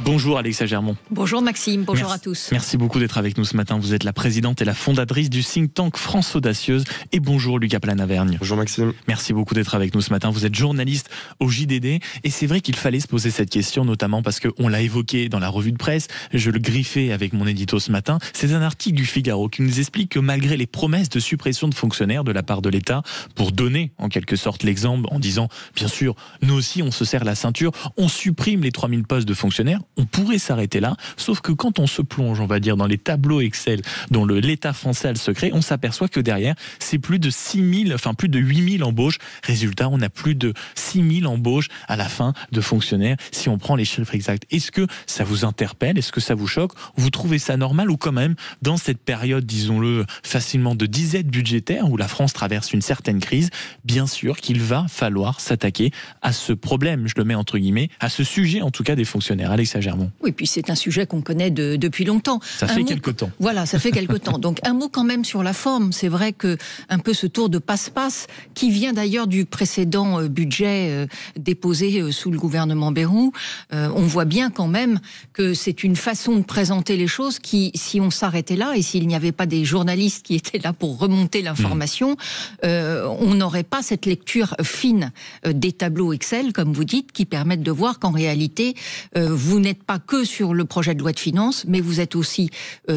Bonjour Alexa Germont. Bonjour Maxime, bonjour à tous. Merci beaucoup d'être avec nous ce matin. Vous êtes la présidente et la fondatrice du think tank France Audacieuse. Et bonjour Lucas Planavergne. Bonjour Maxime. Merci beaucoup d'être avec nous ce matin. Vous êtes journaliste au JDD. Et c'est vrai qu'il fallait se poser cette question, notamment parce qu'on l'a évoqué dans la revue de presse. Je le griffais avec mon édito ce matin. C'est un article du Figaro qui nous explique que malgré les promesses de suppression de fonctionnaires de la part de l'État, pour donner en quelque sorte l'exemple en disant, bien sûr, nous aussi on se serre la ceinture, on supprime les 3000 postes de fonctionnaires, on pourrait s'arrêter là, sauf que quand on se plonge, on va dire, dans les tableaux Excel dont l'État français a le secret, on s'aperçoit que derrière, c'est plus de 8000 embauches. Résultat, on a plus de 6000 embauches à la fin de fonctionnaires, si on prend les chiffres exacts. Est-ce que ça vous interpelle? Est-ce que ça vous choque? Vous trouvez ça normal? Ou quand même, dans cette période, disons-le, facilement de disette budgétaire, où la France traverse une certaine crise, bien sûr qu'il va falloir s'attaquer à ce problème, je le mets entre guillemets, à ce sujet en tout cas des fonctionnaires. Alexa Germont. Oui, puis c'est un sujet qu'on connaît depuis longtemps. Ça fait quelque temps. Voilà, ça fait quelque temps. Donc un mot quand même sur la forme. C'est vrai que un peu ce tour de passe-passe, qui vient d'ailleurs du précédent budget déposé sous le gouvernement Bayrou, on voit bien quand même que c'est une façon de présenter les choses qui, si on s'arrêtait là, et s'il n'y avait pas des journalistes qui étaient là pour remonter l'information, on n'aurait pas cette lecture fine des tableaux Excel, comme vous dites, qui permettent de voir qu'en réalité, vous n'êtes pas que sur le projet de loi de finances, mais vous êtes aussi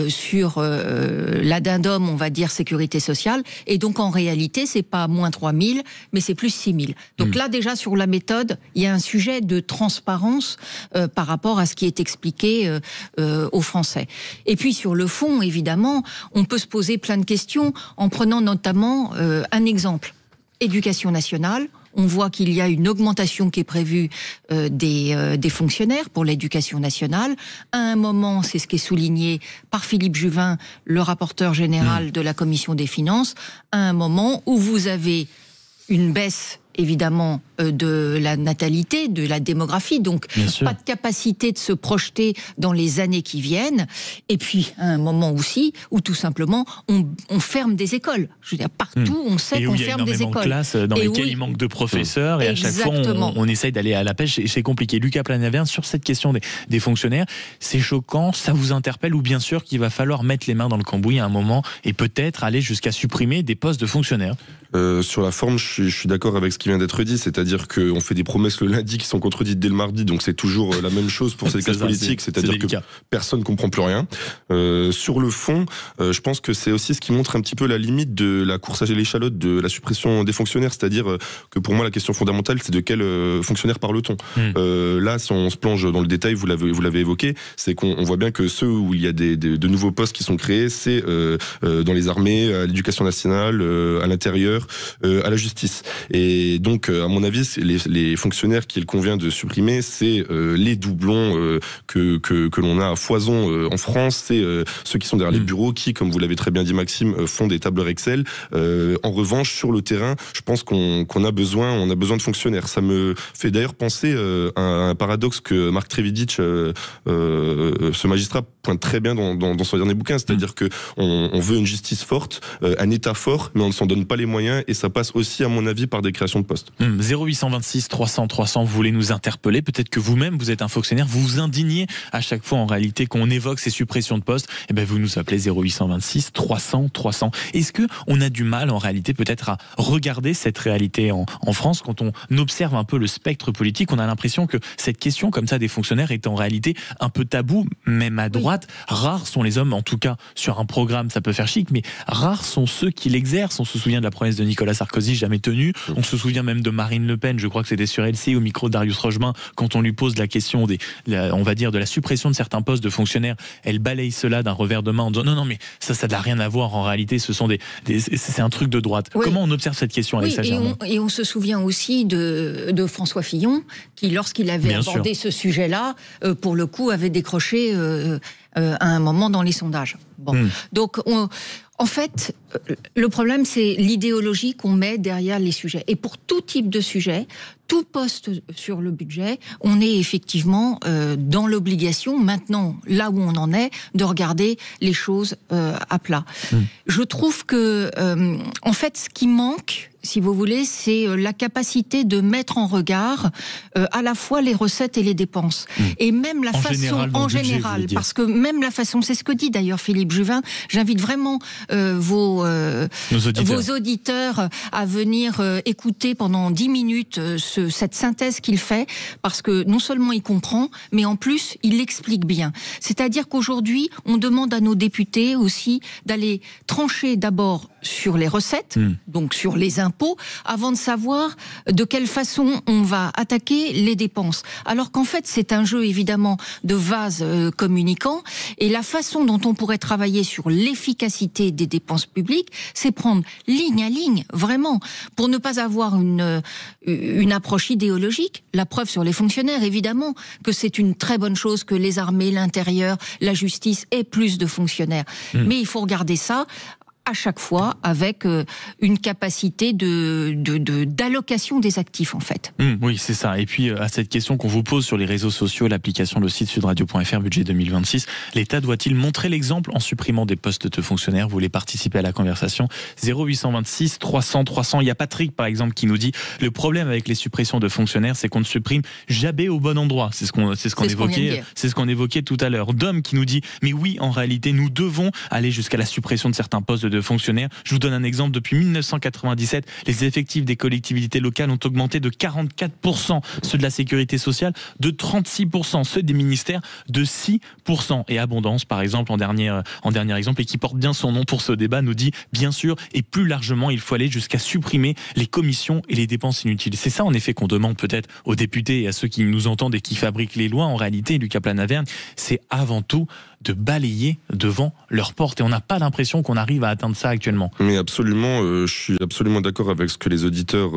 sur l'addendum, on va dire, sécurité sociale. Et donc, en réalité, c'est pas moins 3000, mais c'est plus 6000. Donc là, déjà, sur la méthode, il y a un sujet de transparence par rapport à ce qui est expliqué aux Français. Et puis, sur le fond, évidemment, on peut se poser plein de questions en prenant notamment un exemple. Éducation nationale. On voit qu'il y a une augmentation qui est prévue des fonctionnaires pour l'éducation nationale. À un moment, c'est ce qui est souligné par Philippe Juvin, le rapporteur général de la Commission des finances, à un moment où vous avez une baisse évidemment de la natalité, de la démographie, donc pas de capacité de se projeter dans les années qui viennent, et puis à un moment aussi où tout simplement on ferme des écoles. Je veux dire, partout on sait qu'on ferme des écoles. Et où il y a énormément de classes dans lesquelles il manque de professeurs, et à chaque fois on essaye d'aller à la pêche, et c'est compliqué. Lucas Planavergne, sur cette question des fonctionnaires, c'est choquant, ça vous interpelle, ou bien sûr qu'il va falloir mettre les mains dans le cambouis à un moment, et peut-être aller jusqu'à supprimer des postes de fonctionnaires? Sur la forme, je suis d'accord avec ce qui vient d'être dit, c'est-à-dire qu'on fait des promesses le lundi qui sont contredites dès le mardi, donc c'est toujours la même chose pour ces classes politiques, c'est-à-dire que personne ne comprend plus rien. Sur le fond, je pense que c'est aussi ce qui montre un petit peu la limite de la course à l'échalote de la suppression des fonctionnaires, c'est-à-dire que pour moi la question fondamentale, c'est de quel fonctionnaire parle-t-on. Là, si on se plonge dans le détail, vous l'avez évoqué, c'est qu'on voit bien que ceux où il y a de nouveaux postes qui sont créés, c'est dans les armées, à l'éducation nationale, à l'intérieur, à la justice. Et donc, à mon avis, les fonctionnaires qu'il convient de supprimer, c'est les doublons que l'on a à foison en France, c'est ceux qui sont derrière les bureaux qui, comme vous l'avez très bien dit Maxime, font des tableurs Excel. En revanche, sur le terrain, je pense qu'on a besoin de fonctionnaires. Ça me fait d'ailleurs penser à un paradoxe que Marc Trévidic, ce magistrat, pointe très bien dans son dernier bouquin, c'est-à-dire que on veut une justice forte, un État fort, mais on ne s'en donne pas les moyens, et ça passe aussi, à mon avis, par des créations de postes. 0826 300 300, vous voulez nous interpeller, peut-être que vous-même vous êtes un fonctionnaire, vous vous indignez à chaque fois en réalité qu'on évoque ces suppressions de postes, et ben vous nous appelez 0826 300 300. Est-ce que on a du mal en réalité peut-être à regarder cette réalité en France? Quand on observe un peu le spectre politique, on a l'impression que cette question comme ça des fonctionnaires est en réalité un peu tabou, même à droite. Rares sont les hommes, en tout cas sur un programme ça peut faire chic, mais rares sont ceux qui l'exercent. On se souvient de la promesse de Nicolas Sarkozy jamais tenue, on se souvient même de Marine Le Pen, je crois que c'était sur LCI au micro de Darius Rochemin, quand on lui pose la question on va dire de la suppression de certains postes de fonctionnaires, elle balaye cela d'un revers de main en disant non mais ça n'a rien à voir, en réalité ce sont c'est un truc de droite. Oui. Comment on observe cette question, Alexa Germont? Et on se souvient aussi de François Fillon qui, lorsqu'il avait abordé ce sujet-là, pour le coup avait décroché à un moment dans les sondages. Donc en fait, le problème, c'est l'idéologie qu'on met derrière les sujets. Et pour tout type de sujet, tout poste sur le budget, on est effectivement dans l'obligation, maintenant, là où on en est, de regarder les choses à plat. Je trouve que, en fait, ce qui manque, si vous voulez, c'est la capacité de mettre en regard à la fois les recettes et les dépenses. Et même la façon, en général, parce que même la façon, c'est ce que dit d'ailleurs Philippe Juvin, j'invite vraiment vos auditeurs à venir écouter pendant 10 minutes cette synthèse qu'il fait, parce que non seulement il comprend, mais en plus, il l'explique bien. C'est-à-dire qu'aujourd'hui, on demande à nos députés aussi d'aller trancher d'abord sur les recettes, donc sur les impôts, avant de savoir de quelle façon on va attaquer les dépenses. Alors qu'en fait, c'est un jeu évidemment de vase communicant, et la façon dont on pourrait travailler sur l'efficacité des dépenses publiques, c'est prendre ligne à ligne, vraiment, pour ne pas avoir une approche idéologique. La preuve sur les fonctionnaires, évidemment, que c'est une très bonne chose que les armées, l'intérieur, la justice aient plus de fonctionnaires. Mais il faut regarder ça à chaque fois avec une capacité d'allocation des actifs, en fait. Oui, c'est ça. Et puis, à cette question qu'on vous pose sur les réseaux sociaux, l'application, le site sudradio.fr, budget 2026, l'État doit-il montrer l'exemple en supprimant des postes de fonctionnaires? Vous voulez participer à la conversation? 0826 300 300. Il y a Patrick, par exemple, qui nous dit le problème avec les suppressions de fonctionnaires, c'est qu'on ne supprime jamais au bon endroit. C'est ce qu'on évoquait tout à l'heure. Dom qui nous dit mais oui, en réalité, nous devons aller jusqu'à la suppression de certains postes de fonctionnaires. Je vous donne un exemple. Depuis 1997, les effectifs des collectivités locales ont augmenté de 44%, ceux de la sécurité sociale de 36%, ceux des ministères de 6%. Et Abondance, par exemple, en dernier exemple, et qui porte bien son nom pour ce débat, nous dit bien sûr, et plus largement, il faut aller jusqu'à supprimer les commissions et les dépenses inutiles. C'est ça, en effet, qu'on demande peut-être aux députés et à ceux qui nous entendent et qui fabriquent les lois. En réalité, Lucas Planavergne, c'est avant tout de balayer devant leur porte. Et on n'a pas l'impression qu'on arrive à atteindre ça actuellement. Mais absolument, je suis absolument d'accord avec ce que les auditeurs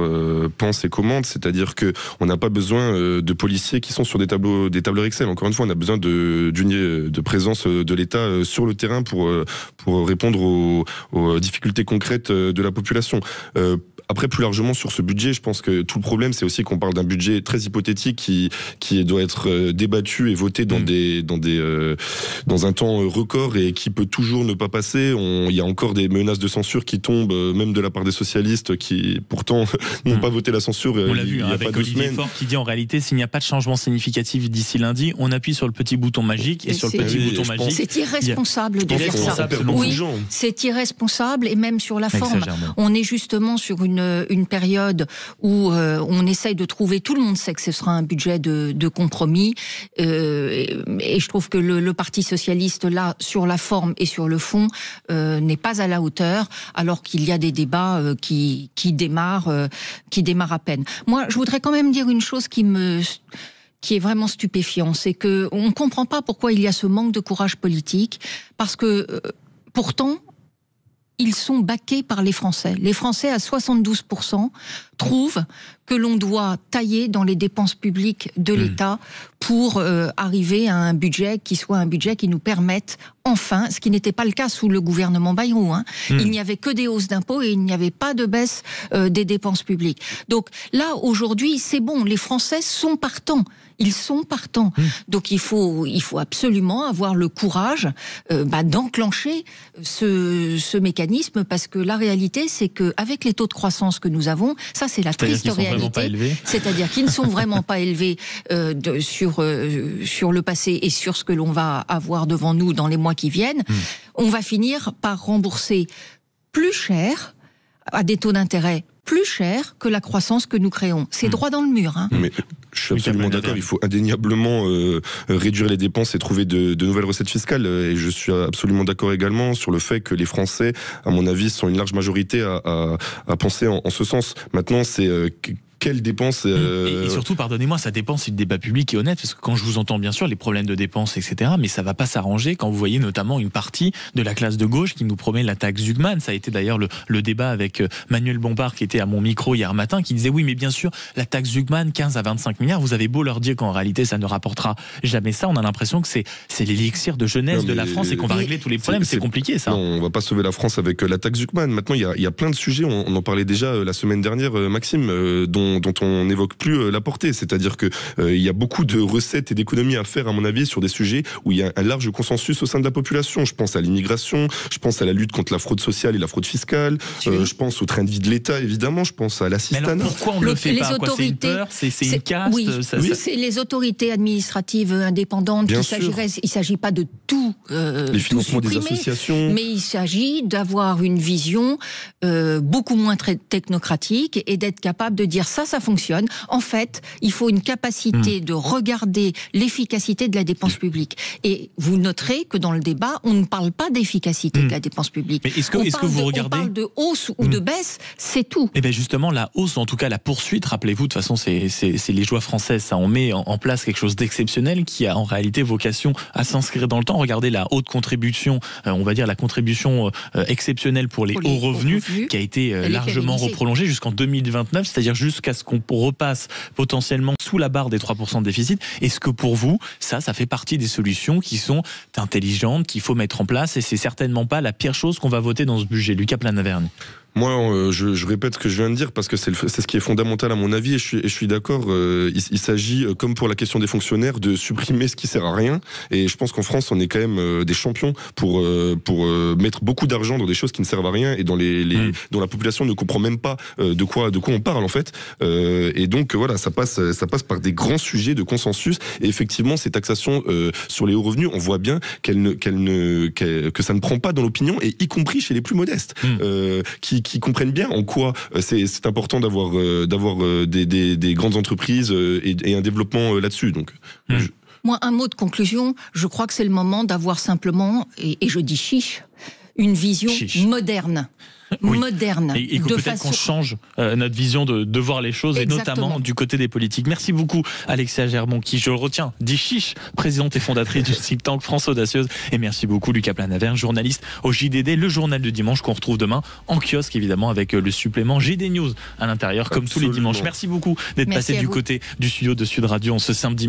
pensent et commentent. C'est-à-dire qu'on n'a pas besoin de policiers qui sont sur des tableurs Excel. Encore une fois, on a besoin de présence de l'État sur le terrain pour répondre aux difficultés concrètes de la population. Après, plus largement sur ce budget, je pense que tout le problème, c'est aussi qu'on parle d'un budget très hypothétique qui doit être débattu et voté dans un temps record et qui peut toujours ne pas passer. Il y a encore des menaces de censure qui tombent, même de la part des socialistes, qui pourtant n'ont pas voté la censure. On l'a vu avec Olivier Faure qui dit en réalité, s'il n'y a pas de changement significatif d'ici lundi, on appuie sur le petit bouton magique et sur le petit bouton magique. C'est irresponsable de faire ça. Oui, c'est irresponsable, et même sur la forme. On est justement sur une période où on essaye de trouver, tout le monde sait que ce sera un budget de compromis, et je trouve que le Parti socialiste, là, sur la forme et sur le fond, n'est pas à la hauteur, alors qu'il y a des débats qui démarrent à peine. Moi, je voudrais quand même dire une chose qui est vraiment stupéfiant, c'est que on comprend pas pourquoi il y a ce manque de courage politique, parce que pourtant, ils sont baqués par les Français. Les Français, à 72%, trouvent que l'on doit tailler dans les dépenses publiques de l'État pour arriver à un budget qui soit un budget qui nous permette enfin, ce qui n'était pas le cas sous le gouvernement Bayrou, il n'y avait que des hausses d'impôts et il n'y avait pas de baisse des dépenses publiques. Donc là, aujourd'hui, c'est bon, les Français sont partants. Ils sont partants. Donc il faut absolument avoir le courage d'enclencher ce mécanisme, parce que la réalité, c'est qu'avec les taux de croissance que nous avons, ça c'est la triste réalité. C'est-à-dire qu'ils ne sont vraiment pas élevés sur le passé et sur ce que l'on va avoir devant nous dans les mois qui viennent. On va finir par rembourser plus cher, à des taux d'intérêt plus cher que la croissance que nous créons. C'est droit dans le mur. Mais je suis absolument d'accord, il faut indéniablement réduire les dépenses et trouver de nouvelles recettes fiscales. Et je suis absolument d'accord également sur le fait que les Français, à mon avis, sont une large majorité à penser en ce sens. Maintenant, c'est... quelles dépenses et surtout, pardonnez-moi, ça dépend si le débat public est honnête, parce que quand je vous entends, bien sûr, les problèmes de dépenses, etc., mais ça va pas s'arranger quand vous voyez notamment une partie de la classe de gauche qui nous promet la taxe Zuckman. Ça a été d'ailleurs le débat avec Manuel Bompard, qui était à mon micro hier matin, qui disait oui, mais bien sûr, la taxe Zuckman, 15 à 25 milliards, vous avez beau leur dire qu'en réalité, ça ne rapportera jamais ça, on a l'impression que c'est l'élixir de jeunesse de la France et qu'on va régler tous les problèmes. C'est compliqué, ça. Non, on va pas sauver la France avec la taxe Zuckman. Maintenant, il y a plein de sujets, on en parlait déjà la semaine dernière, Maxime, dont on n'évoque plus la portée. C'est-à-dire que il y a beaucoup de recettes et d'économies à faire, à mon avis, sur des sujets où il y a un large consensus au sein de la population. Je pense à l'immigration, je pense à la lutte contre la fraude sociale et la fraude fiscale, je pense au train de vie de l'État, évidemment, je pense à l'assistanat. Pourquoi on ne le fait pas? C'est une peur? C'est une caste? Oui, c'est les autorités administratives indépendantes. Il ne s'agit pas de tout les financements des associations. Mais il s'agit d'avoir une vision beaucoup moins technocratique et d'être capable de dire ça fonctionne. En fait, il faut une capacité de regarder l'efficacité de la dépense publique. Et vous noterez que dans le débat, on ne parle pas d'efficacité de la dépense publique. Mais est-ce que vous regardez... On parle de hausse ou de baisse, c'est tout. Et bien justement, la hausse, en tout cas la poursuite, rappelez-vous, de toute façon, c'est les joies françaises, ça, on met en place quelque chose d'exceptionnel qui a en réalité vocation à s'inscrire dans le temps. Regardez la haute contribution, on va dire la contribution exceptionnelle pour les hauts revenus, qui a été largement reprolongée jusqu'en 2029, c'est-à-dire jusqu'à ce qu'on repasse potentiellement sous la barre des 3% de déficit. Est-ce que pour vous, ça fait partie des solutions qui sont intelligentes, qu'il faut mettre en place, et c'est certainement pas la pire chose qu'on va voter dans ce budget? Lucas Planavergne. Moi, je répète ce que je viens de dire parce que c'est ce qui est fondamental à mon avis, et je suis d'accord. Il s'agit, comme pour la question des fonctionnaires, de supprimer ce qui sert à rien. Et je pense qu'en France, on est quand même des champions pour mettre beaucoup d'argent dans des choses qui ne servent à rien et dont la population ne comprend même pas de quoi on parle en fait. Et donc voilà, ça passe par des grands sujets de consensus. Et effectivement, ces taxations sur les hauts revenus, on voit bien que ça ne prend pas dans l'opinion, et y compris chez les plus modestes, qui comprennent bien en quoi c'est important d'avoir des grandes entreprises et un développement là-dessus. Donc, Moi, un mot de conclusion, je crois que c'est le moment d'avoir simplement, et je dis chiche, une vision moderne. Moderne. Et peut-être qu'on change notre vision de voir les choses. Exactement. Et notamment du côté des politiques. Merci beaucoup Alexia Gerbon, qui, je le retiens, dit chiche, présidente et fondatrice du think tank France Audacieuse. Et merci beaucoup Lucas Planavergne, journaliste au JDD, le journal du dimanche qu'on retrouve demain en kiosque, évidemment, avec le supplément JD News à l'intérieur, comme tous les dimanches. Merci beaucoup d'être passé du côté du studio de Sud Radio en ce samedi matin.